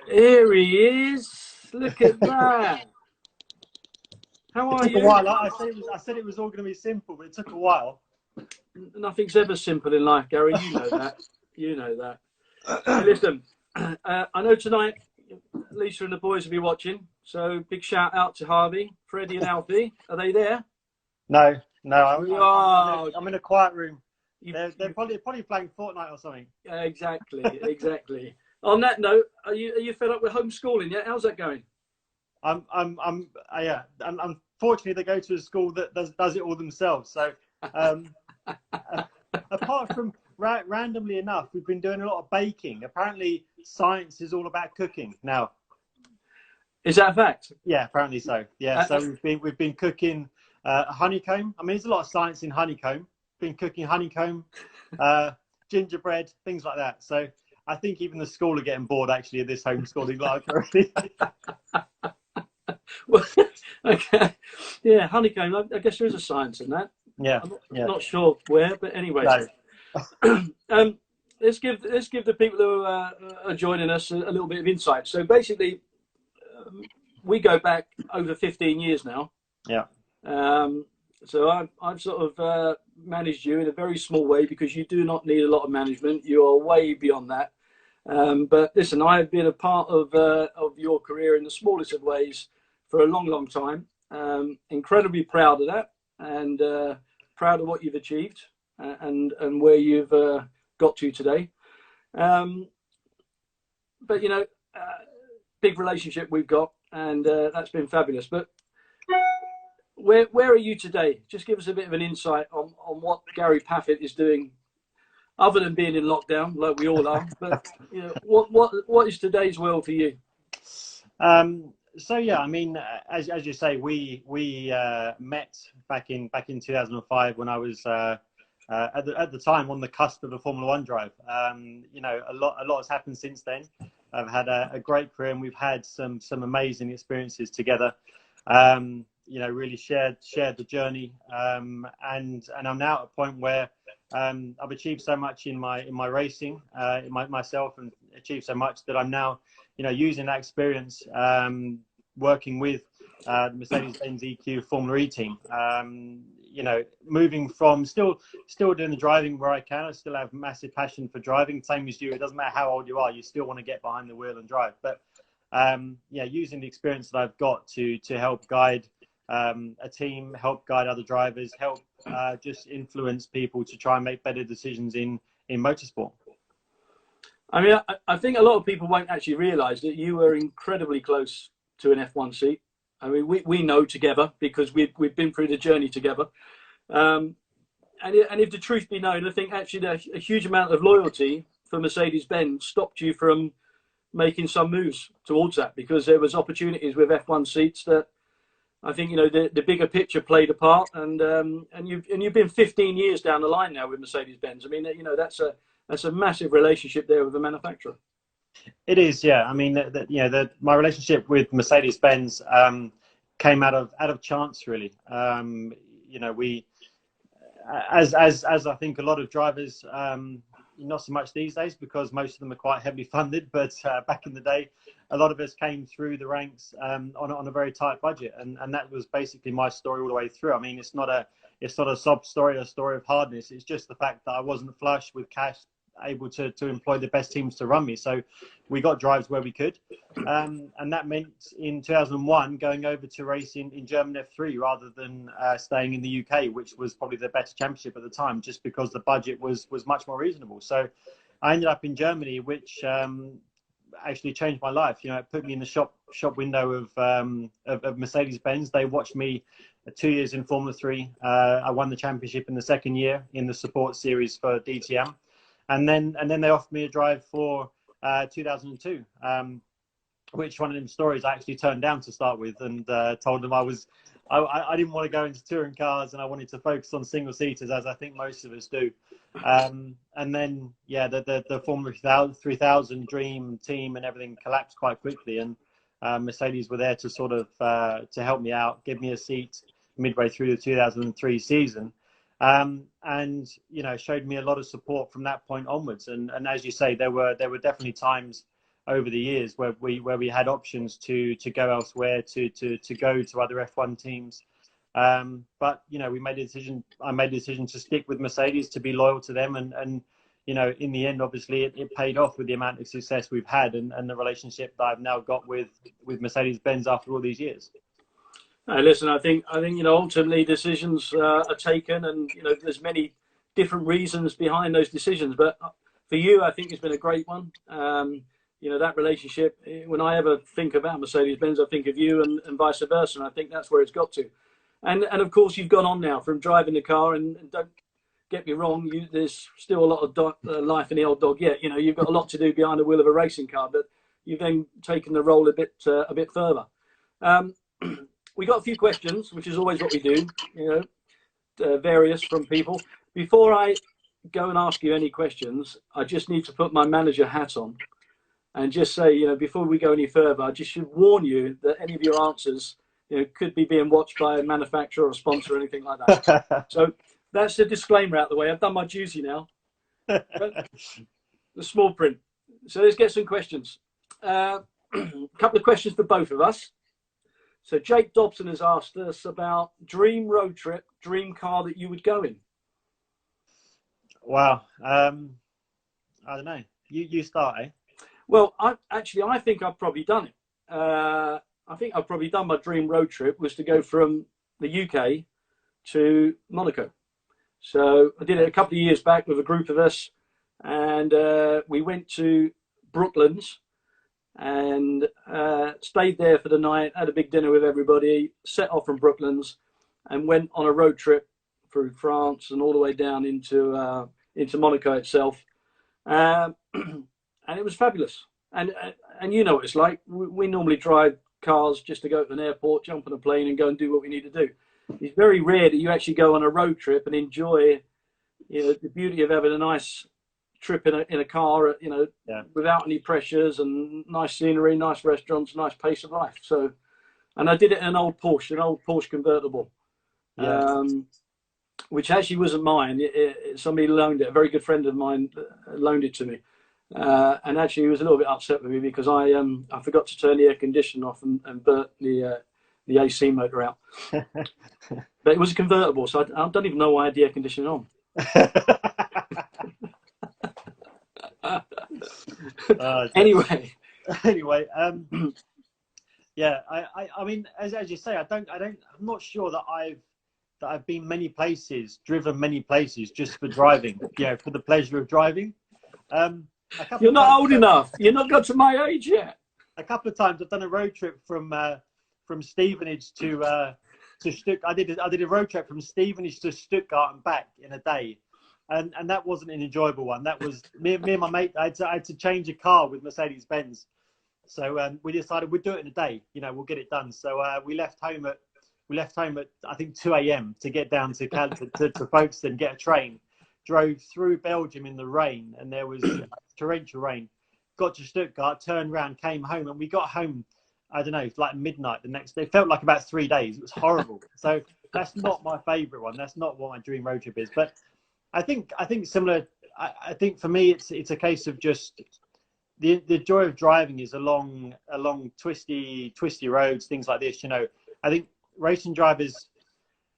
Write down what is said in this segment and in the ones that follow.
Here he is. Look at that. How are you? It took a while. I said it was all going to be simple, but it took a while. Nothing's ever simple in life, Gary. You know that. You know that. Hey, listen, I know tonight Lisa and the boys will be watching, so big shout out to Harvey, Freddie, and Alfie. Are they there? No. I'm in a quiet room. They're probably playing Fortnite or something. Exactly. On that note, are you fed up with homeschooling yet? How's that going? Yeah. Unfortunately, they go to a school that does it all themselves. So, apart from randomly enough, we've been doing a lot of baking. Apparently, science is all about cooking now. Is that a fact? Yeah, apparently so. Yeah, so we've been cooking honeycomb. I mean, there's a lot of science in honeycomb. Been cooking honeycomb, gingerbread, things like that. So I think even the school are getting bored actually of this homeschooling life already. Well, okay. Yeah, honeycomb. I guess there is a science in that. Yeah. I'm not sure where, but anyway. No. Let's give the people who are joining us a little bit of insight. So basically, we go back over 15 years now. Yeah. So I've sort of managed you in a very small way because you do not need a lot of management. You are way beyond that. But listen, I have been a part of your career in the smallest of ways for a long, long time. Incredibly proud of that, and proud of what you've achieved and where you've got to today. But you know, big relationship we've got, and that's been fabulous. But where are you today? Just give us a bit of an insight on what Gary Paffett is doing, other than being in lockdown, like we all are. But you know, what is today's world for you? So yeah, I mean, as you say, we met back in 2005 when I was at the time on the cusp of a Formula One drive. You know, a lot has happened since then. I've had a great career, and we've had some amazing experiences together. You know, really shared the journey, and I'm now at a point where I've achieved so much in my racing, myself, and achieved so much that I'm now, you know, using that experience, working with the Mercedes-Benz EQ Formula E team. You know, moving from still doing the driving where I can. I still have massive passion for driving. Same as you. It doesn't matter how old you are. You still want to get behind the wheel and drive. But yeah, using the experience that I've got to help guide a team, help guide other drivers, help just influence people to try and make better decisions in motorsport. I mean, I think a lot of people won't actually realise that you were incredibly close to an F1 seat. I mean, we know together because we've been through the journey together. And if the truth be known, I think actually a huge amount of loyalty for Mercedes-Benz stopped you from making some moves towards that, because there was opportunities with F1 seats that I think, you know, the bigger picture played a part, and you've been 15 years down the line now with Mercedes-Benz. I mean, you know, that's a massive relationship there with the manufacturer. It is, yeah. I mean, you know, my relationship with Mercedes-Benz came out of chance, really. You know, we, as I think a lot of drivers, not so much these days because most of them are quite heavily funded, but back in the day, a lot of us came through the ranks on a very tight budget, and that was basically my story all the way through. I mean, it's not a sob story, a story of hardness. It's just the fact that I wasn't flush with cash, able to employ the best teams to run me. So we got drives where we could, and that meant in 2001 going over to race in German F3 rather than staying in the UK, which was probably the better championship at the time, just because the budget was much more reasonable. So I ended up in Germany, which actually changed my life. You know, it put me in the shop window of Mercedes-Benz. They watched me 2 years in Formula 3. I won the championship in the second year in the support series for DTM. And then they offered me a drive for 2002, which one of them stories I actually turned down to start with, and told them I didn't want to go into touring cars, and I wanted to focus on single seaters, as I think most of us do. And then yeah, the Formula 3000 dream team and everything collapsed quite quickly, and Mercedes were there to sort of to help me out, give me a seat midway through the 2003 season. And you know, showed me a lot of support from that point onwards. And as you say, there were definitely times over the years where we had options to go elsewhere, to go to other F1 teams. But we made a decision. I made a decision to stick with Mercedes, to be loyal to them, and in the end, obviously, it paid off with the amount of success we've had and the relationship that I've now got with Mercedes-Benz after all these years. Listen, I think ultimately decisions are taken, and there's many different reasons behind those decisions. But for you, I think it's been a great one. That relationship. When I ever think about Mercedes-Benz, I think of you, and vice versa. And I think that's where it's got to. And of course, you've gone on now from driving the car, and don't get me wrong, there's still a lot of life in the old dog yet. You've got a lot to do behind the wheel of a racing car, but you've then taken the role a bit further. We got a few questions, which is always what we do, various from people. Before I go and ask you any questions, I just need to put my manager hat on and just say, before we go any further, I just should warn you that any of your answers, could be being watched by a manufacturer or a sponsor or anything like that. So that's the disclaimer out the way. I've done my duty now. The small print. So let's get some questions. A couple of questions for both of us. So Jake Dobson has asked us about dream road trip, dream car that you would go in. Wow. I don't know. You start, eh? Well, I think I've probably done it. I think I've probably done my dream road trip was to go from the UK to Monaco. So I did it a couple of years back with a group of us, and we went to Brooklands and stayed there for the night, had a big dinner with everybody, set off from Brooklands and went on a road trip through France and all the way down into Monaco itself. And it was fabulous. And you know what it's like. We normally drive cars just to go to an airport, jump on a plane and go and do what we need to do. It's very rare that you actually go on a road trip and enjoy the beauty of having a nice trip in a car, without any pressures and nice scenery, nice restaurants, nice pace of life. So, and I did it in an old Porsche convertible, which actually wasn't mine. Somebody loaned it. A very good friend of mine loaned it to me, and actually he was a little bit upset with me because I forgot to turn the air conditioner off and burnt the AC motor out. But it was a convertible, so I don't even know why I had the air conditioner on. Anyway, yeah. I mean, as you say, I'm not sure that I've been many places, driven many places just for driving. For the pleasure of driving. You're not old enough. You're not got to my age yet. A couple of times I've done a road trip from Stevenage to Stuttgart. I did a road trip from Stevenage to Stuttgart and back in a day. And that wasn't an enjoyable one. That was me and my mate. I had to change a car with Mercedes-Benz, so we decided we'd do it in a day. We'll get it done. So we left home at I think 2 a.m. to get down to Folkestone, get a train. Drove through Belgium in the rain, and there was torrential rain. Got to Stuttgart, turned around, came home, and we got home. I don't know, like midnight the next day. It felt like about 3 days. It was horrible. So that's not my favourite one. That's not what my dream road trip is. But I think similar. I think for me, it's a case of just the joy of driving is along twisty roads, things like this. I think racing drivers,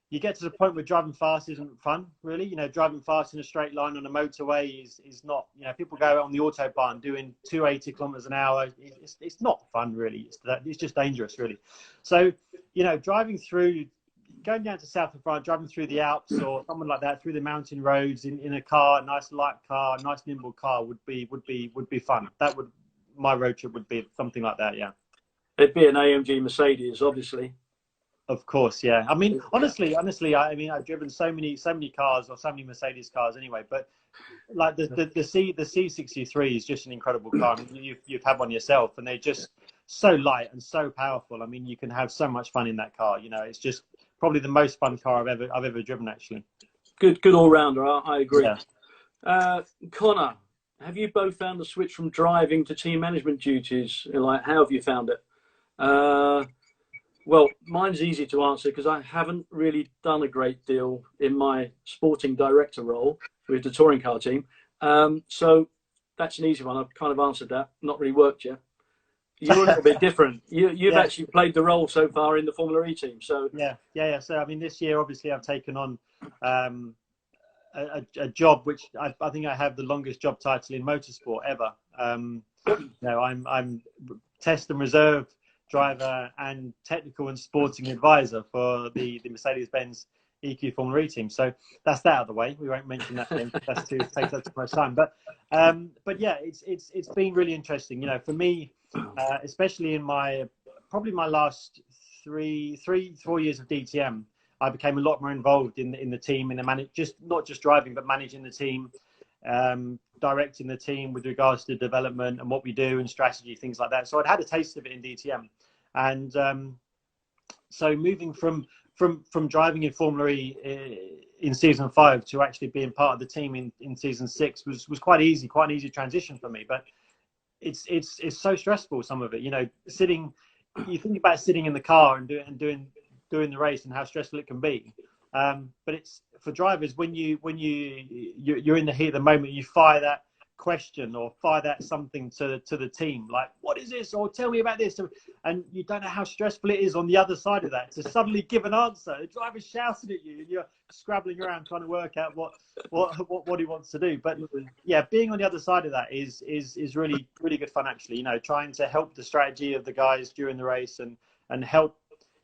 you get to the point where driving fast isn't fun, really. Driving fast in a straight line on a motorway is not. People go on the autobahn doing 280 kilometers an hour. It's not fun, really. It's just dangerous, really. So, going down to south of France, driving through the Alps or something like that, through the mountain roads in a car, a nice light car, a nice nimble car would be fun. My road trip would be something like that. Yeah. It'd be an AMG Mercedes, obviously. Of course, yeah. I mean, honestly, I've driven so many cars, or so many Mercedes cars anyway. But like the C63 is just an incredible car. I mean, you've had one yourself, and they're just so light and so powerful. I mean, you can have so much fun in that car. It's just probably the most fun car I've ever driven, actually. Good all rounder. I agree. Yeah. Connor, have you both found the switch from driving to team management duties? Like, how have you found it? Well, mine's easy to answer because I haven't really done a great deal in my sporting director role with the touring car team. So that's an easy one. I've kind of answered that. Not really worked yet. You're a little bit different. You've Yeah. actually played the role so far in the Formula E team. So Yeah. So I mean, this year obviously I've taken on a job which I think I have the longest job title in motorsport ever. I'm test and reserve driver and technical and sporting advisor for the Mercedes-Benz EQ Formula E team. So that's that out of the way. We won't mention that thing. That's to take up too much time. But yeah, it's been really interesting. You know, for me, especially in probably my last 4 years of DTM, I became a lot more involved in the team, in the not just driving, but managing the team, directing the team with regards to development and what we do and strategy, things like that. So I'd had a taste of it in DTM, and so moving from driving in Formula E in season 5 to actually being part of the team in season 6 was quite an easy transition for me. But it's so stressful, some of it. You know, you think about sitting in the car and doing the race and how stressful it can be. But it's for drivers, when you're in the heat of the moment, you fire that question or fire that something to the team, like, what is this, or tell me about this, and you don't know how stressful it is on the other side of that to suddenly give an answer. The driver's shouting at you and you're scrabbling around trying to work out what he wants to do. But yeah, being on the other side of that is really good fun, actually. You know, trying to help the strategy of the guys during the race and help.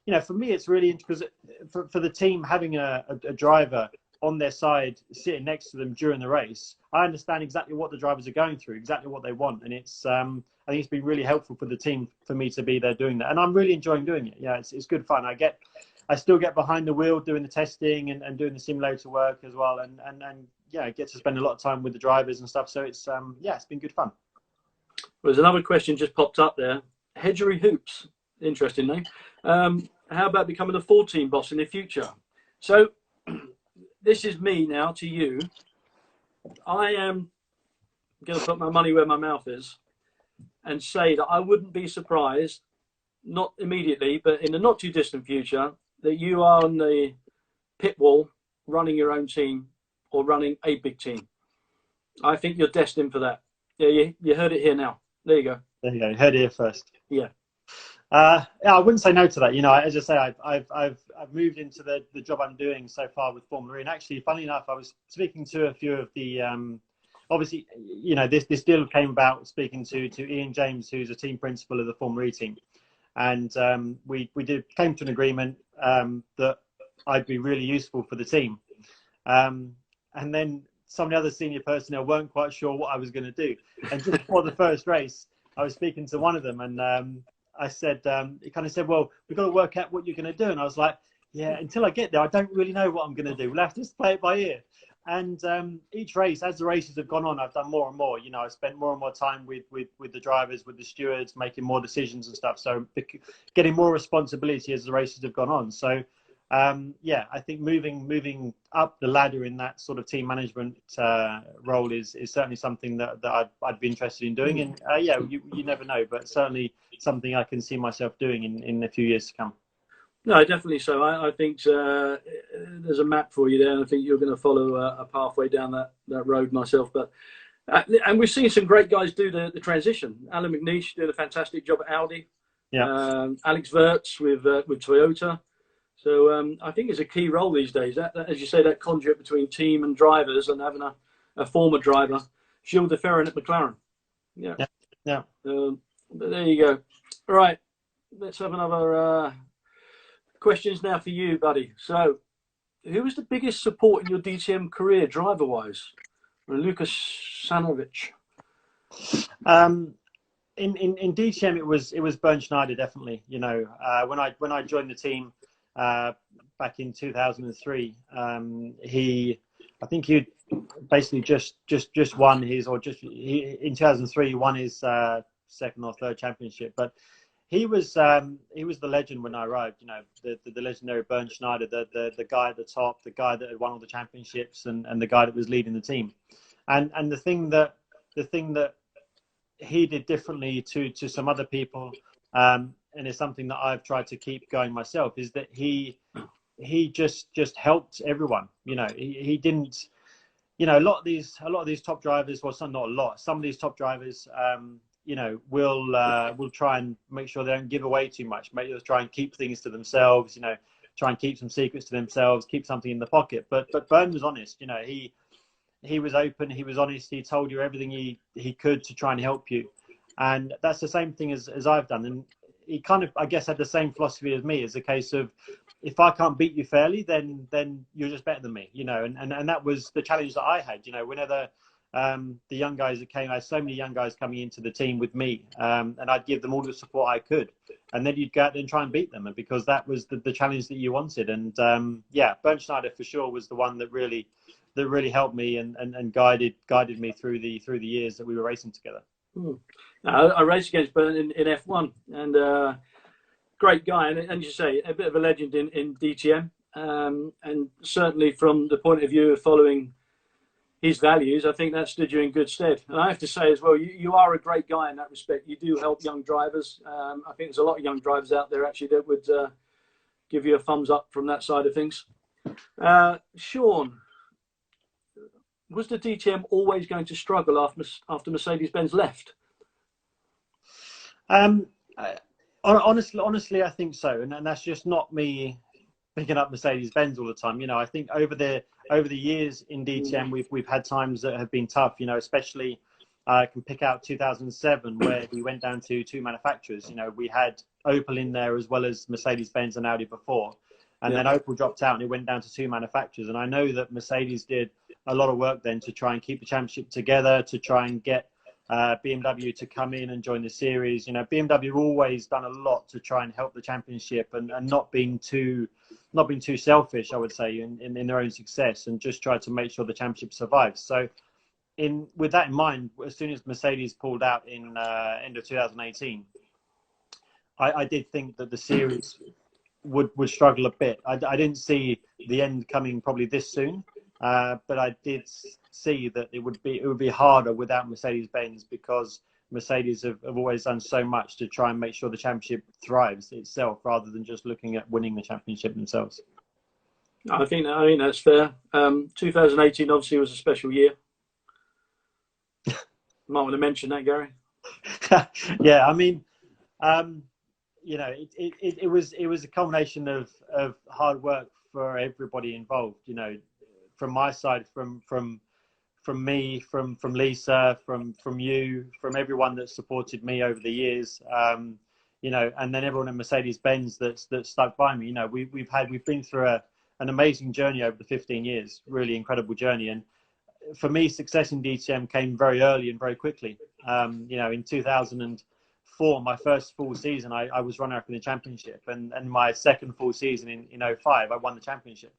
You know, for me, it's really interesting because for the team, having a driver on their side sitting next to them during the race, I understand exactly what the drivers are going through, exactly what they want. And it's I think it's been really helpful for the team for me to be there doing that. And I'm really enjoying doing it. Yeah, it's good fun. I still get behind the wheel doing the testing and doing the simulator work as well. And yeah, I get to spend a lot of time with the drivers and stuff. So it's it's been good fun. Well, there's another question just popped up there. Hedgery Hoops, interesting name. How about becoming a 4-team boss in the future? So this is me now to you. I am going to put my money where my mouth is and say that I wouldn't be surprised, not immediately, but in the not too distant future, that you are on the pit wall running your own team or running a big team. I think you're destined for that. Yeah, you heard it here now. There you go. There you go. Heard it here first. Yeah. Yeah, I wouldn't say no to that. You know, as I say, I've moved into the job I'm doing so far with Formula E. And actually, funnily enough, I was speaking to a few of the obviously, you know, this deal came about speaking to Ian James, who's a team principal of the Formula E team, and we came to an agreement that I'd be really useful for the team, and then some of the other senior personnel weren't quite sure what I was going to do. And just before the first race, I was speaking to one of them, and I said, he kind of said, well, we've got to work out what you're going to do. And I was like, yeah, until I get there, I don't really know what I'm going to do. We'll have to just play it by ear. And each race, as the races have gone on, I've done more and more. You know, I spent more and more time with the drivers, with the stewards, making more decisions and stuff. So getting more responsibility as the races have gone on. So, yeah, I think moving up the ladder in that sort of team management role is certainly something that I'd be interested in doing. And yeah, you never know, but certainly something I can see myself doing in a few years to come. No, definitely so. I think there's a map for you there, and I think you're going to follow a pathway down that road myself. But and we've seen some great guys do the transition. Alan McNeish did a fantastic job at Audi. Yeah. Alex Wirtz with Toyota. So I think it's a key role these days. That, as you say, that conduit between team and drivers, and having a former driver, Gilles de Ferran at McLaren. Yeah. Yeah. But there you go. All right, let's have another questions now for you, buddy. So, who was the biggest support in your DTM career, driver-wise? Lucas Sanovic. In DTM, it was Bernd Schneider, definitely. You know, when I joined the team back in 2003, I think he basically just won his, in 2003 he won his second or third championship. But he was the legend when I arrived. You know, the legendary Bernd Schneider, the guy at the top, the guy that had won all the championships, and the guy that was leading the team. And the thing that he did differently to some other people, and it's something that I've tried to keep going myself, is that he just helped everyone. You know, he didn't. a lot of these top drivers, well, some, not a lot, some of these top drivers, will try and make sure they don't give away too much. Maybe they'll try and keep things to themselves, try and keep some secrets to themselves, keep something in the pocket. But Byrne was honest. He was open, he was honest, he told you everything he could to try and help you. And that's the same thing as I've done. And he kind of, I guess, had the same philosophy as me. It's a case of, if I can't beat you fairly, then you're just better than me, and that was the challenge that I had. Whenever the young guys that came, I had so many young guys coming into the team with me, and I'd give them all the support I could, and then you'd go out there and try and beat them, and because that was the challenge that you wanted. And Bernd Schneider for sure was the one that really helped me and guided me through the years that we were racing together. I raced against Bernd in F1, and great guy, and you say a bit of a legend in DTM, and certainly from the point of view of following his values, I think that stood you in good stead. And I have to say as well, you are a great guy in that respect. You do help young drivers. I think there's a lot of young drivers out there actually that would give you a thumbs up from that side of things. Sean, was the DTM always going to struggle after Mercedes-Benz left? Honestly, I think so, and that's just not me picking up Mercedes-Benz all the time. I think over the years in DTM, we've had times that have been tough. Especially I can pick out 2007 where we went down to two manufacturers. We had Opel in there as well as Mercedes-Benz and Audi before, and then Opel dropped out and it went down to two manufacturers. And I know that Mercedes did a lot of work then to try and keep the championship together, to try and get BMW to come in and join the series. BMW always done a lot to try and help the championship and not being too selfish, I would say, in their own success, and just try to make sure the championship survives. So with that in mind, as soon as Mercedes pulled out in end of 2018, I did think that the series would struggle a bit. I didn't see the end coming probably this soon, but I did see that it would be harder without Mercedes-Benz, because Mercedes have always done so much to try and make sure the championship thrives itself, rather than just looking at winning the championship themselves. I think that's fair. 2018 obviously was a special year. Might want to mention that, Gary. Yeah, I mean, it was a combination of hard work for everybody involved. From my side, from me, from Lisa, from you, from everyone that supported me over the years, and then everyone at Mercedes-Benz that stuck by me. We've been through an amazing journey over the 15 years, really incredible journey. And for me, success in DTM came very early and very quickly. In 2004, my first full season, I was runner-up in the championship, and my second full season in 2005, I won the championship.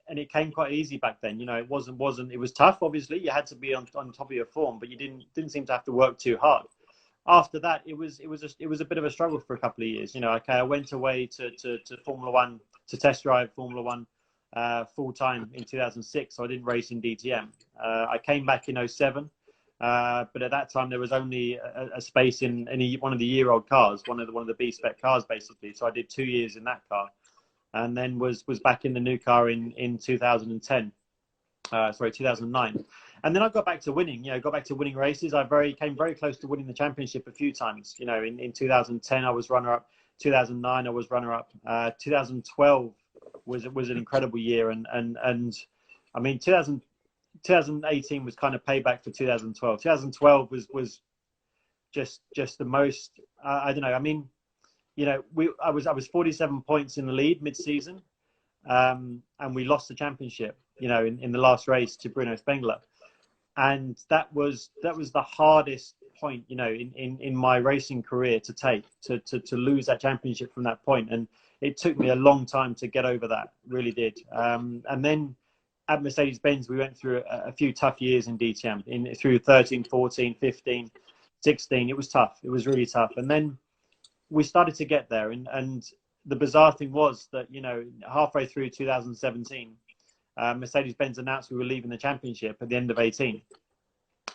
And it came quite easy back then. It was tough. Obviously, you had to be on top of your form, but you didn't seem to have to work too hard. After that, it was a bit of a struggle for a couple of years. I went away to Formula One, to test drive Formula One full time in 2006. So I didn't race in DTM. I came back in 2007, but at that time there was only a space in one of the year-old cars, one of the B-spec cars, basically. So I did 2 years in that car, and then was back in the new car in 2010. 2009. And then I got back to winning, races. I came very close to winning the championship a few times. In 2010, I was runner-up. 2009, I was runner-up. 2012 was an incredible year. And I mean, 2018 was kind of payback for 2012. 2012 was just the most, I don't know. I mean, I was 47 points in the lead mid-season. And we lost the championship, in the last race to Bruno Spengler. And that was the hardest point, in my racing career to take, to lose that championship from that point. And it took me a long time to get over that, really did. And then at Mercedes-Benz, we went through a few tough years in DTM, through 13, 14, 15, 16. It was tough. It was really tough. And then we started to get there. And the bizarre thing was that, halfway through 2017, Mercedes-Benz announced we were leaving the championship at the end of 18.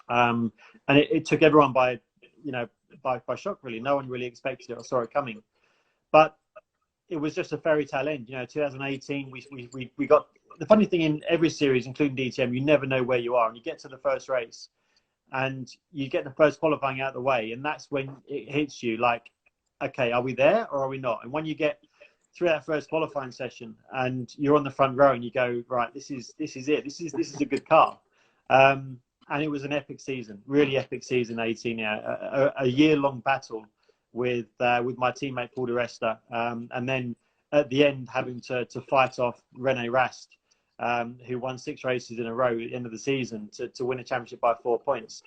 And it took everyone by shock, really. No one really expected it or saw it coming. But it was just a fairy tale end. 2018, we got the funny thing in every series, including DTM, you never know where you are, and you get to the first race, and you get the first qualifying out of the way, and that's when it hits you like, okay, are we there or are we not? And when you get through that first qualifying session and you're on the front row and you go, right, this is it. This is a good car. And it was an epic season, really epic season, 18. Yeah, a year-long battle with my teammate Paul di Resta, and then at the end having to fight off Rene Rast, who won 6 races in a row at the end of the season to win a championship by 4 points,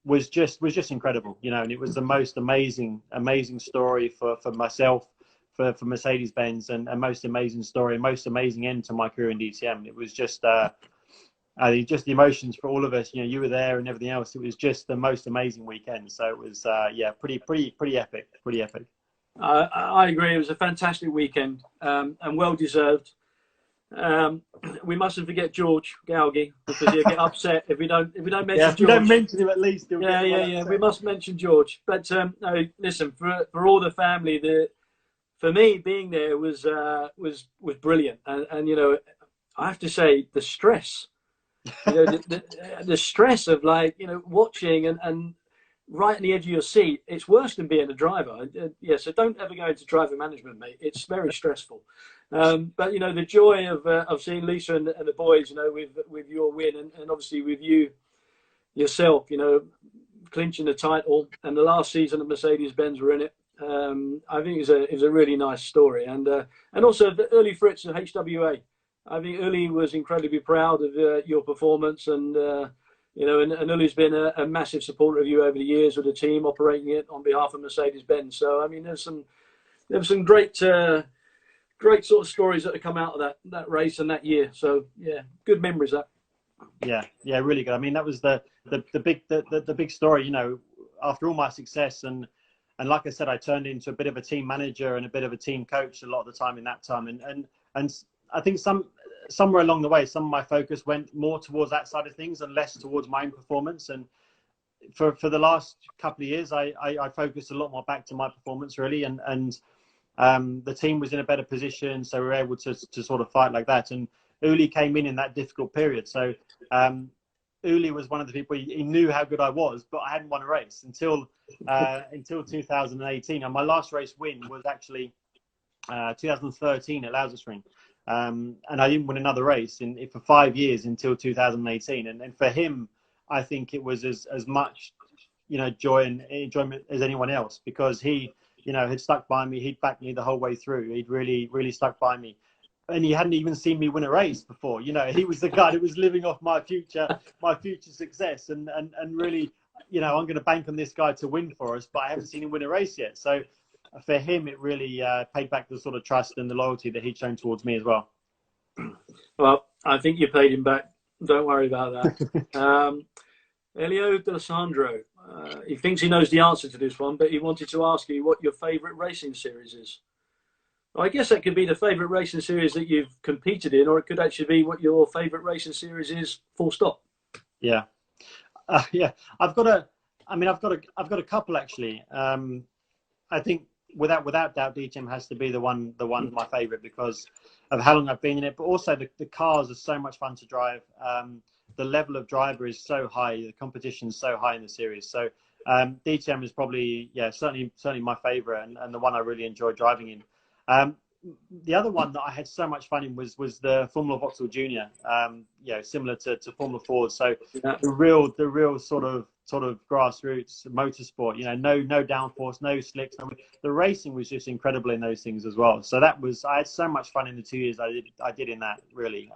was just incredible. And it was the most amazing story for myself, for Mercedes-Benz, and most amazing story, most amazing end to my career in DTM. It was just I think just the emotions for all of us. You were there and everything else. It was just the most amazing weekend. So it was pretty epic. I agree. It was a fantastic weekend, and well deserved. We mustn't forget George Galgi, because he'll get upset if we don't mention George. If we don't mention him, at least We must mention George. But no, listen, for all the family, for me being there was brilliant, and I have to say the stress. The stress of watching and right on the edge of your seat. It's worse than being a driver. So don't ever go into driver management, mate. It's very stressful. But the joy of seeing Lisa and the boys, with your win, and obviously with you yourself, clinching the title, and the last season of Mercedes-Benz were in it. I think it was a really nice story, and also the early Fritz at HWA. I think Uli was incredibly proud of your performance, and and Uli's been a massive supporter of you over the years with the team operating it on behalf of Mercedes-Benz. So I mean, there was some great sort of stories that have come out of that race and that year. So yeah, good memories that. Yeah, really good. I mean, that was the big story. After all my success, and like I said, I turned into a bit of a team manager and a bit of a team coach a lot of the time in that time, and I think somewhere along the way, some of my focus went more towards that side of things and less towards my own performance. And for the last couple of years, I focused a lot more back to my performance, really. And the team was in a better position, so we were able to sort of fight like that. And Uli came in that difficult period. So Uli was one of the people, he knew how good I was, but I hadn't won a race until 2018. And my last race win was actually 2013 at Lausitzring. And I didn't win another race for 5 years until 2018. And for him, I think it was as much, joy and enjoyment as anyone else, because he, had stuck by me. He'd backed me the whole way through. He'd really, really stuck by me. And he hadn't even seen me win a race before. He was the guy that was living off my future success. And really, I'm going to bank on this guy to win for us, but I haven't seen him win a race yet. So for him, it really paid back the sort of trust and the loyalty that he'd shown towards me as well. Well, I think you paid him back. Don't worry about that. Elio D'Alessandro, he thinks he knows the answer to this one, but he wanted to ask you what your favourite racing series is. Well, I guess that could be the favourite racing series that you've competed in, or it could actually be what your favourite racing series is, full stop. Yeah. I've got a couple actually. I think without doubt, DTM has to be the one my favourite because of how long I've been in it, but also the cars are so much fun to drive. The level of driver is so high, the competition is so high in the series. So DTM is probably certainly my favourite and the one I really enjoy driving in. The other one that I had so much fun in was the Formula Vauxhall Junior. Similar to Formula Ford. So the real sort of grassroots motorsport. No downforce, no slicks. I mean, the racing was just incredible in those things as well. So I had so much fun in the 2 years I did in that, really.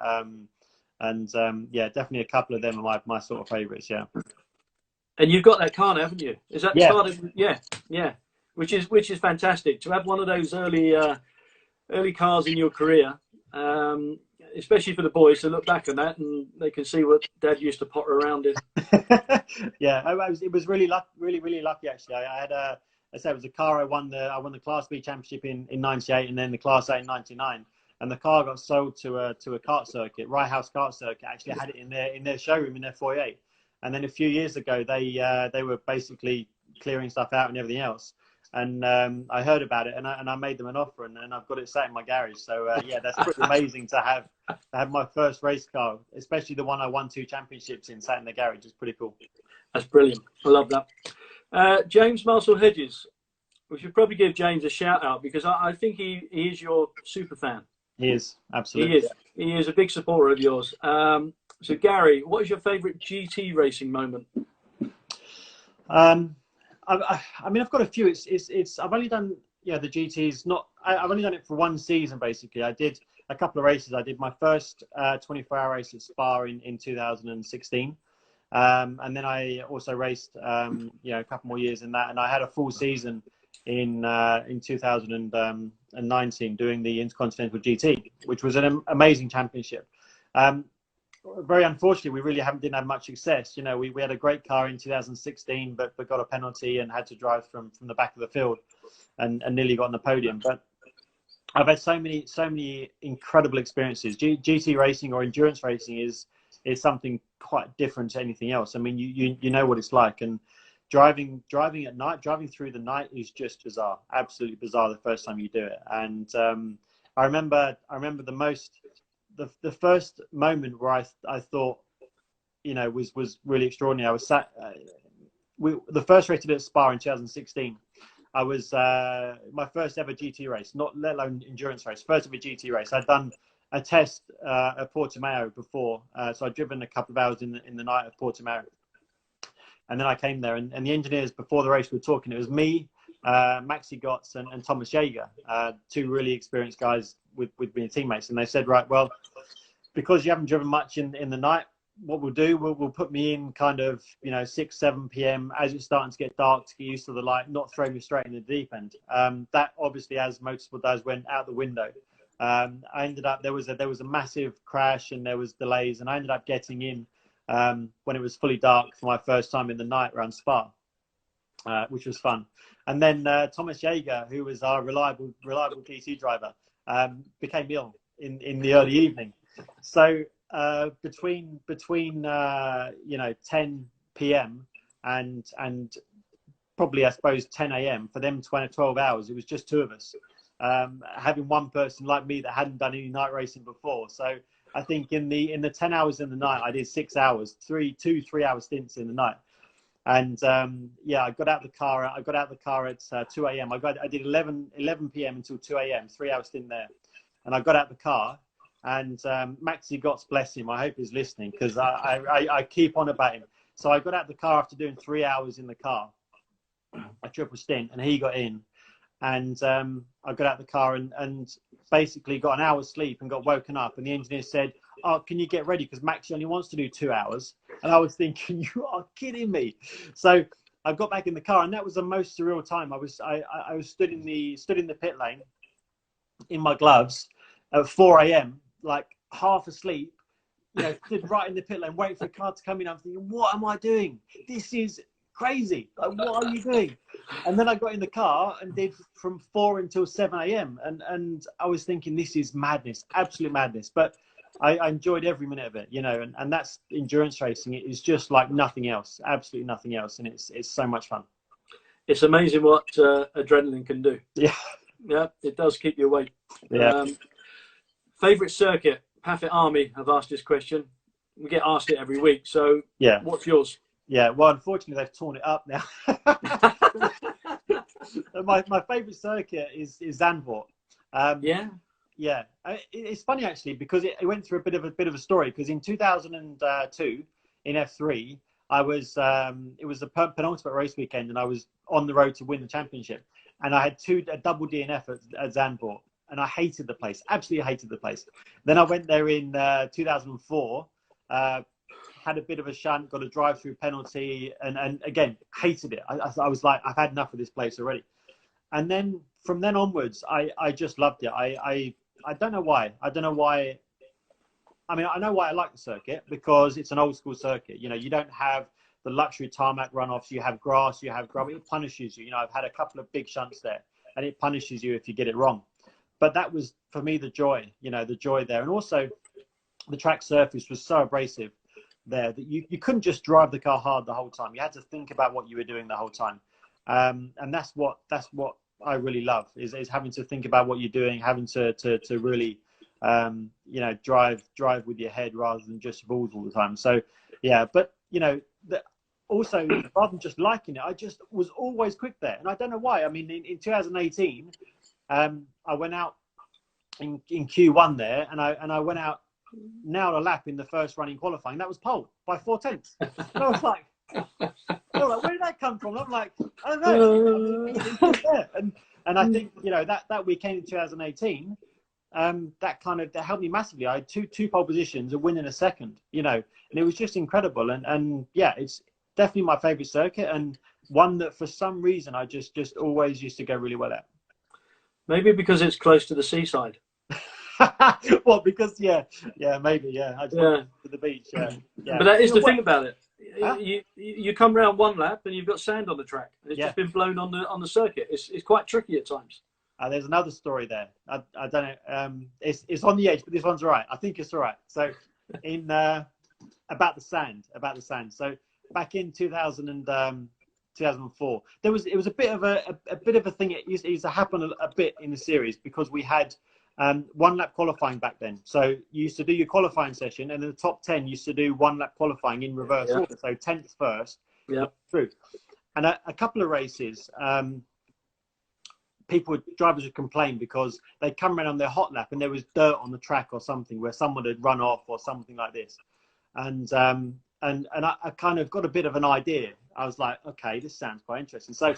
Definitely a couple of them are my sort of favourites. Yeah. And you've got that car now, haven't you? Is that yeah. Which is fantastic to have one of those early cars in your career, especially for the boys to look back on that and they can see what Dad used to potter around in. It was really lucky actually. I had it was a car I won the Class B championship in '98 and then the Class A in '99. And the car got sold to a kart circuit, Rye House Kart Circuit. Actually had it in their showroom in their foyer. And then a few years ago, they were basically clearing stuff out and everything else. and I heard about it, and I made them an offer, and I've got it sat in my garage. So yeah, that's pretty amazing to have my first race car, especially the one I won 2 championships in, sat in the garage. It's pretty cool. That's brilliant. I love that. James Marshall Hedges. We should probably give James a shout out because I think he is your super fan. He is, absolutely. He is a big supporter of yours. So Gary, what is your favourite GT racing moment? I mean, I've got a few. I've only done the GTs. I've only done it for 1 season basically. I did a couple of races. I did my first 24-hour race at Spa in 2016. And then I also raced, a couple more years in that, and I had a full season in 2019 doing the Intercontinental GT, which was an amazing championship. Very unfortunately, we really didn't have much success. We had a great car in 2016, but got a penalty and had to drive from the back of the field, and nearly got on the podium. But I've had so many incredible experiences. GT racing or endurance racing is something quite different to anything else. I mean, you know what it's like, and driving at night, driving through the night is just bizarre, absolutely bizarre the first time you do it. And I remember the first moment where I thought, was really extraordinary. I was sat, the first race I did at Spa in 2016. I was my first ever GT race, let alone endurance race, first ever GT race. I'd done a test at Portimao before, so I'd driven a couple of hours in the night at Portimao, and then I came there, and the engineers before the race were talking. It was me, Maxi Gotts, and Thomas Jaeger, 2 really experienced guys with being teammates, and they said, right, well, because you haven't driven much in the night, what we'll do, we'll put me in kind of 6-7 p.m. as it's starting to get dark, to get used to the light, not throw me straight in the deep end. That obviously, as motorsport does, went out the window. I ended up there was a massive crash and there was delays, and I ended up getting in when it was fully dark for my first time in the night around Spa, which was fun. And then Thomas Jaeger, who was our reliable GT driver, became ill in the early evening. So between 10 p.m. and probably, I suppose, 10 a.m. for them 12 hours, it was just 2 of us. Having one person like me that hadn't done any night racing before. So I think in the 10 hours in the night, I did 6 hours, 3-hour stints in the night. And I got out the car. I got out the car at 2 a.m. I did 11 p.m. until 2 a.m. 3-hour stint there. And I got out the car, and Maxi Gotts, bless him, I hope he's listening, because I keep on about him. So I got out the car after doing 3 hours in the car, a triple stint, and he got in. And I got out the car and basically got an hour's sleep and got woken up. And the engineer said, "Oh, can you get ready? Because Maxi only wants to do 2 hours." And I was thinking, you are kidding me. So I got back in the car, and that was the most surreal time. I was stood in the pit lane in my gloves at 4 a.m., like half asleep, stood right in the pit lane waiting for the car to come in. I'm thinking, what am I doing? This is crazy. Like, what are you doing? And then I got in the car and did from 4 until 7 a.m. And I was thinking, this is madness, absolute madness. But I enjoyed every minute of it, and that's endurance racing. It is just like nothing else, absolutely nothing else. And it's so much fun. It's amazing what adrenaline can do. Yeah. Yeah, it does keep you awake. Yeah. Favorite circuit? Paffett Army have asked this question. We get asked it every week. So yeah, what's yours? Yeah, well, unfortunately, they've torn it up now. My favourite circuit is Zandvoort. Yeah. It's funny actually, because it went through a bit of a story. Because in 2002, in F3, I was it was the penultimate race weekend, and I was on the road to win the championship. And I had a double DNF at Zandvoort, and I hated the place, absolutely hated the place. Then I went there in 2004. Had a bit of a shunt, got a drive-through penalty, and again, hated it. I was like, I've had enough of this place already. And then from then onwards, I just loved it. I don't know why. I don't know why. I mean, I know why I like the circuit, because it's an old school circuit. You don't have the luxury tarmac runoffs. You have grass, you have gravel. It punishes you. I've had a couple of big shunts there, and it punishes you if you get it wrong. But that was, for me, the joy, the joy there. And also, the track surface was so abrasive there that you couldn't just drive the car hard the whole time. You had to think about what you were doing the whole time. And that's what I really love is having to think about what you're doing, having to really you know, drive with your head rather than just your balls all the time. So yeah, but you know, also rather than just liking it, I just was always quick there, and I don't know why. I mean, in 2018, I went out in Q1 there, and I went out nailed a lap in the first running qualifying. That was pole by 4/10. And I was like, where did that come from? And I'm like, I don't know. And I think, you know, that weekend in 2018, that helped me massively. I had two pole positions, a win in a second, you know, and it was just incredible. And yeah, it's definitely my favorite circuit, and one that for some reason I just always used to go really well at. Maybe because it's close to the seaside. Well, because maybe I just went to the beach. Yeah. But that is the thing about it. Huh? You come round one lap and you've got sand on the track, and it's just been blown on the circuit. It's quite tricky at times. There's another story there. I don't know. It's on the edge, but this one's all right. I think it's all right. So in about the sand. So back in 2004, it was a bit of a thing. It used to happen a bit in the series because we had one lap qualifying back then. So you used to do your qualifying session, and then the top 10 used to do one lap qualifying in reverse order. So 10th first, through. And a couple of races, drivers would complain because they'd come around on their hot lap and there was dirt on the track or something where someone had run off or something like this. And I kind of got a bit of an idea. I was like, okay, this sounds quite interesting. So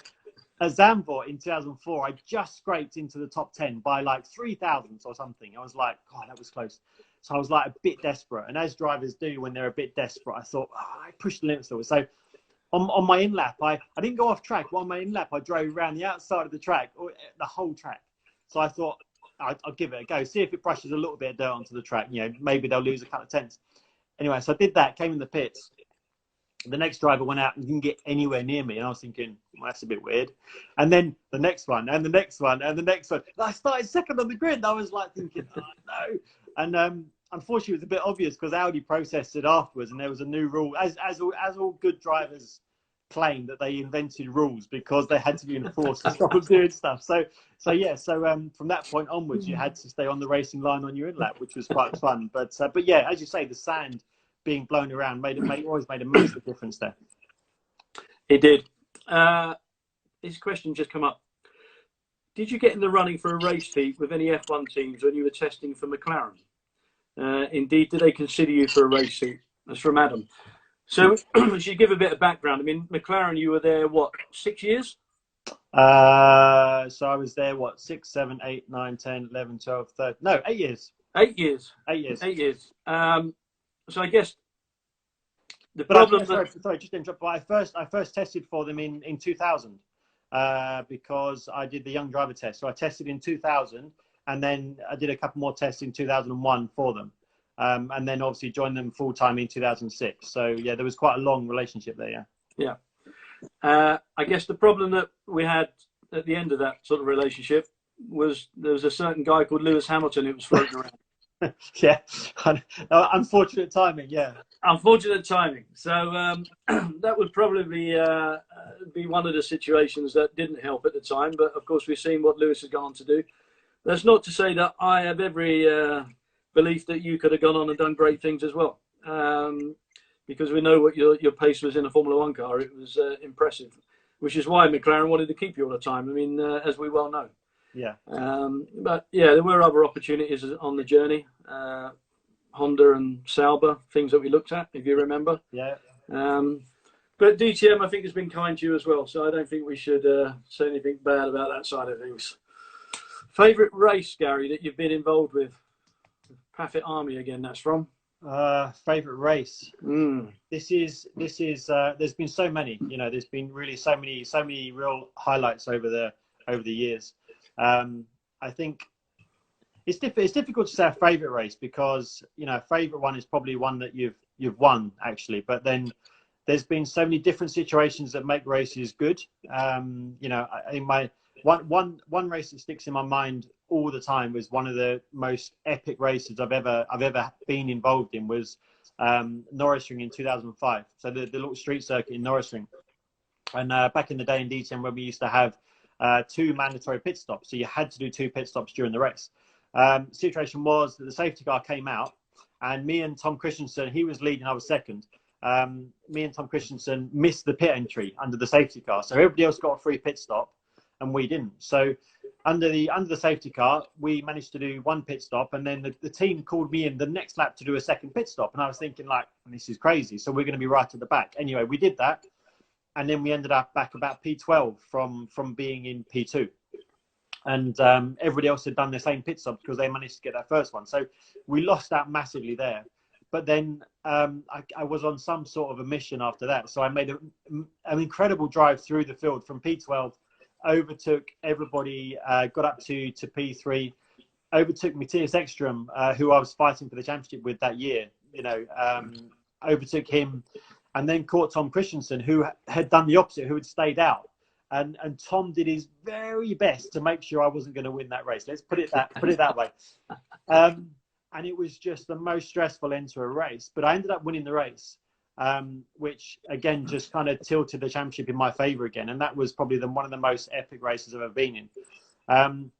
at Zandvoort in 2004, I just scraped into the top 10 by like 3 thousandths or something. I was like, God, that was close. So I was like a bit desperate. And as drivers do when they're a bit desperate, I thought, I pushed the limits a little. So on my in-lap, I didn't go off track. But on my in-lap, I drove around the outside of the track, or the whole track. So I thought, I'll give it a go, see if it brushes a little bit of dirt onto the track. You know, maybe they'll lose a couple of tenths. Anyway, so I did that, came in the pits. The next driver went out and didn't get anywhere near me. And I was thinking, well, that's a bit weird. And then the next one, and the next one, and the next one. And I started second on the grid. And I was like thinking, oh, no. And unfortunately, it was a bit obvious because Audi processed it afterwards. And there was a new rule. As all good drivers claim that they invented rules because they had to be enforced to stop them doing stuff. So from that point onwards, you had to stay on the racing line on your in-lap, which was quite fun. But yeah, as you say, the sand being blown around always made a massive difference there. It did. This question just come up. Did you get in the running for a race heat with any F1 teams when you were testing for McLaren? Indeed, did they consider you for a race heat? That's from Adam. So we should give a bit of background. I mean, McLaren, you were there, what, 6 years? So I was there, 6, 7, 8, 9, 10, 11, 12, 13. No, 8 years. 8 years. 8 years. 8 years. So I guess the problem. Sorry, just to interrupt. But I first tested for them in 2000 because I did the young driver test. So I tested in 2000, and then I did a couple more tests in 2001 for them, and then obviously joined them full time in 2006. So yeah, there was quite a long relationship there. Yeah. I guess the problem that we had at the end of that sort of relationship was there was a certain guy called Lewis Hamilton who was floating around. Yeah, unfortunate timing. Yeah, unfortunate timing. So that would probably be one of the situations that didn't help at the time. But of course, we've seen what Lewis has gone on to do. That's not to say that I have every belief that you could have gone on and done great things as well, because we know what your pace was in a Formula One car. It was impressive, which is why McLaren wanted to keep you all the time. I mean, as we well know. Yeah. But yeah, there were other opportunities on the journey. Honda and Sauber, things that we looked at, if you remember. Yeah. But DTM, I think, has been kind to you as well. So I don't think we should say anything bad about that side of things. Favourite race, Gary, that you've been involved with? Paffett Army again, that's from. Favourite race. This is. There's been so many. You know, there's been really so many real highlights over the years. I think it's difficult to say a favourite race because, you know, a favourite one is probably one that you've won actually, but then there's been so many different situations that make races good. You know, I think my one race that sticks in my mind all the time was one of the most epic races I've ever been involved in was Norrisring in 2005. So the little street circuit in Norrisring. And back in the day in DTM, when we used to have 2 mandatory pit stops, so you had to do 2 pit stops during the race. Situation was that the safety car came out, and me and Tom Christensen, he was leading, I was second. Me and Tom Christensen missed the pit entry under the safety car, so everybody else got a free pit stop, and we didn't. So under the safety car, we managed to do 1 pit stop, and then the team called me in the next lap to do a second pit stop, and I was thinking, like, this is crazy. So we're going to be right at the back. Anyway, we did that, and then we ended up back about P12 from being in P2. And everybody else had done the same pit stop because they managed to get that first one. So we lost out massively there. But then I was on some sort of a mission after that. So I made an incredible drive through the field from P12, overtook everybody, got up to P3, overtook Matthias Ekstrom, who I was fighting for the championship with that year, overtook him, and then caught Tom Christensen, who had done the opposite, who had stayed out. And Tom did his very best to make sure I wasn't going to win that race. Let's put it that way. And it was just the most stressful end to a race. But I ended up winning the race, which, again, just kind of tilted the championship in my favour again. And that was probably one of the most epic races I've ever been in.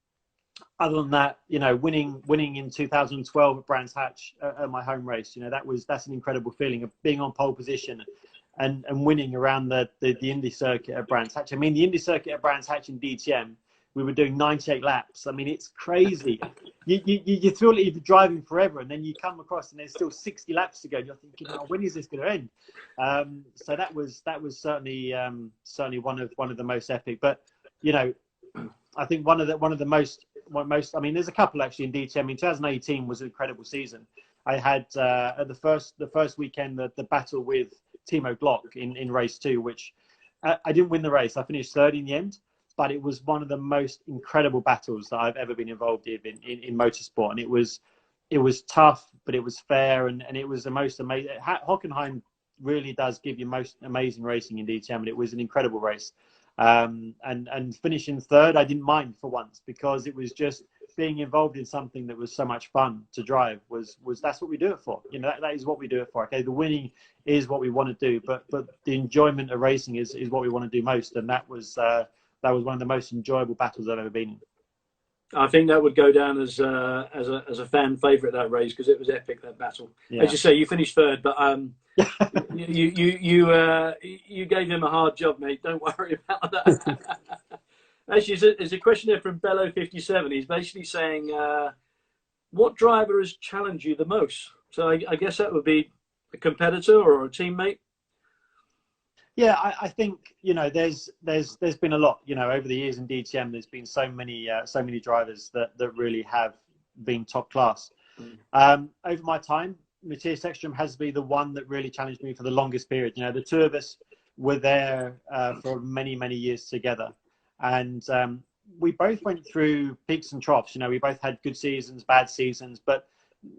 Other than that, winning in 2012 at Brands Hatch at my home race, that's an incredible feeling of being on pole position and winning around the Indy circuit at Brands Hatch. I mean, the Indy circuit at Brands Hatch in DTM, we were doing 98 laps. I mean, it's crazy. You feel like you're driving forever, and then you come across and there's still 60 laps to go, and you're thinking, oh, when is this going to end? So that was certainly one of the most epic. But I think one of the most. I mean, there's a couple actually in DTM. I mean, 2018 was an incredible season. I had at the first weekend the battle with Timo Glock in race 2, which I didn't win the race. I finished third in the end. But it was one of the most incredible battles that I've ever been involved in motorsport. And it was tough, but it was fair, and it was the most amazing. Hockenheim really does give you most amazing racing in DTM, and it was an incredible race. And finishing third, I didn't mind for once, because it was just being involved in something that was so much fun to drive. That's what we do it for. That is what we do it for. Okay, the winning is what we want to do, but the enjoyment of racing is what we want to do most, and that was one of the most enjoyable battles I've ever been in. I think that would go down as a fan favourite, that race, because it was epic, that battle. Yeah. As you say, you finished third, but you gave him a hard job, mate. Don't worry about that. Actually, there's a question there from Bello57. He's basically saying, what driver has challenged you the most? So I guess that would be a competitor or a teammate. Yeah, I think there's been a lot over the years in DTM. There's been so many drivers that really have been top class. Over my time, Matthias Ekstrom has been the one that really challenged me for the longest period. The two of us were there for many years together, and we both went through peaks and troughs. We both had good seasons, bad seasons, but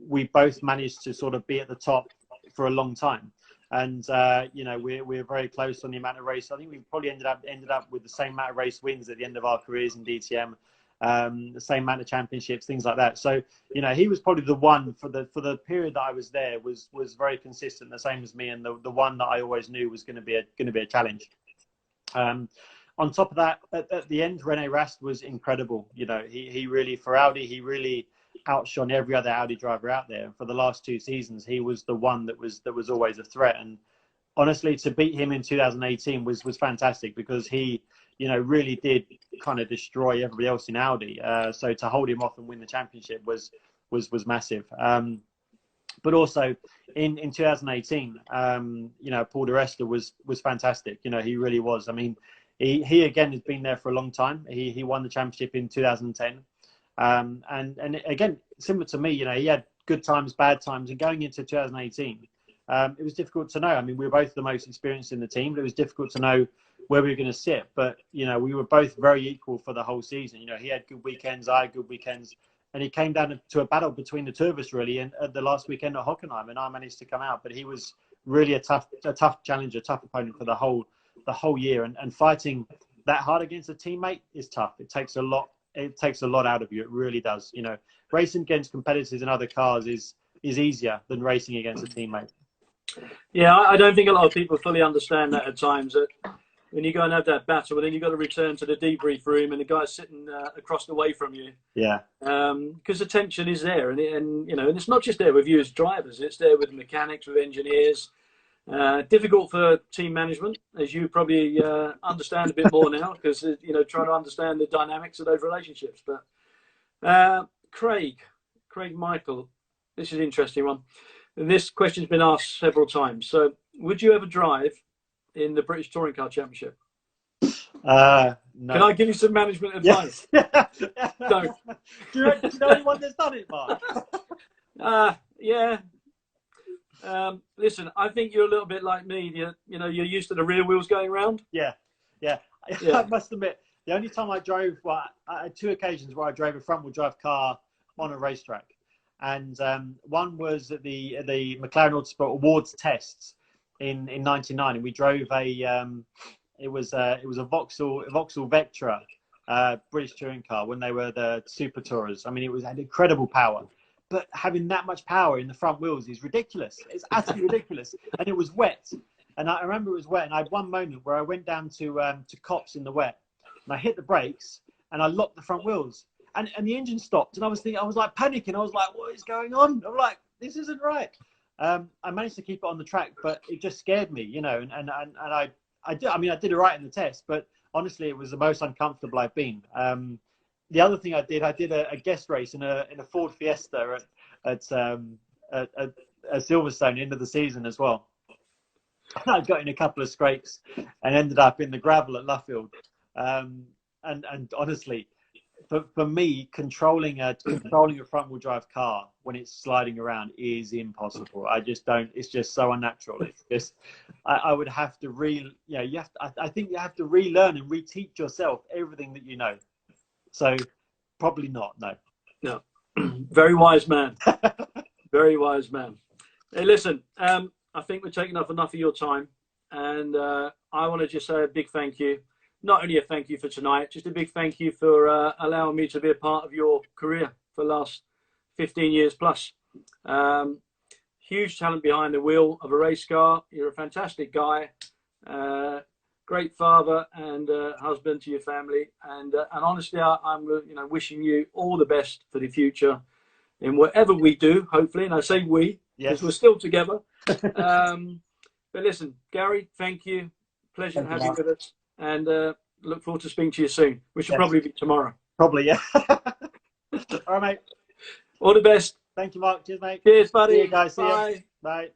we both managed to sort of be at the top for a long time. And we're very close on the amount of race. I think we probably ended up with the same amount of race wins at the end of our careers in DTM, the same amount of championships, things like that. So he was probably the one for the period that I was there was very consistent, the same as me, and the one that I always knew was going to be a challenge. On top of that, at the end, René Rast was incredible. He really, for Audi, he really outshone every other Audi driver out there. For the last 2 seasons, he was the one that was always a threat. And honestly, to beat him in 2018 was fantastic, because he really did kind of destroy everybody else in Audi. So to hold him off and win the championship was massive. But also in 2018, Paul di Resta was fantastic. He really was. I mean, he again has been there for a long time. He won the championship in 2010. And again, similar to me, he had good times, bad times, and going into 2018, it was difficult to know. I mean, we were both the most experienced in the team, but it was difficult to know where we were going to sit. But, we were both very equal for the whole season. He had good weekends, I had good weekends, and it came down to a battle between the two of us, really, and at the last weekend at Hockenheim, and I managed to come out. But he was really a tough challenger, tough opponent for the whole year, and fighting that hard against a teammate is tough. It takes a lot out of you. It really does. Racing against competitors in other cars is easier than racing against a teammate. Yeah, I don't think a lot of people fully understand that at times. That when you go and have that battle, and then you've got to return to the debrief room, and the guy's sitting across the way from you. Yeah. Because the tension is there, and you know, and it's not just there with you as drivers; it's there with mechanics, with engineers. Difficult for team management, as you probably understand a bit more now, because you know, trying to understand the dynamics of those relationships. But Craig Michael, this is an interesting one. And this question's been asked several times. So, would you ever drive in the British Touring Car Championship? No. Can I give you some management advice? Yes. Don't. Do you know anyone that's done it, Mark? Yeah. Listen, I think you're a little bit like me. You know, you're used to the rear wheels going round. Yeah. I must admit, the only time I drove, well, I had 2 occasions where I drove a front-wheel drive car on a racetrack, and one was at the McLaren Autosport Awards tests in '99, and we drove it was a Vauxhall Vectra British touring car when they were the Super Tourers. I mean, it had incredible power, but having that much power in the front wheels is ridiculous. It's absolutely ridiculous, and it was wet. And I remember it was wet, and I had one moment where I went down to Cops in the wet, and I hit the brakes, and I locked the front wheels, and the engine stopped, and I was like panicking. I was like, what is going on? I'm like, this isn't right. I managed to keep it on the track, but it just scared me, you know. And I did it right in the test, but honestly, it was the most uncomfortable I've been. The other thing I did a guest race in a Ford Fiesta at Silverstone end of the season as well. I got in a couple of scrapes and ended up in the gravel at Luffield. And honestly, for me, controlling a front-wheel drive car when it's sliding around is impossible. I just don't. It's just so unnatural. It's just I would have to I think you have to relearn and reteach yourself everything that you know. So probably not. No. Very wise man. Very wise man. Hey, listen. I think we're taking up enough of your time, and I want to just say a big thank you. Not only a thank you for tonight, just a big thank you for allowing me to be a part of your career for the last 15 years plus. Huge talent behind the wheel of a race car. You're a fantastic guy, great father and husband to your family. And honestly, I'm wishing you all the best for the future in whatever we do, hopefully. And I say we, because we're still together. But listen, Gary, thank you. Pleasure to have you with us. And look forward to speaking to you soon, which will probably be tomorrow. Probably, yeah. All right, mate. All the best. Thank you, Mark. Cheers, mate. Cheers, buddy. See you guys. See Bye. you. Bye.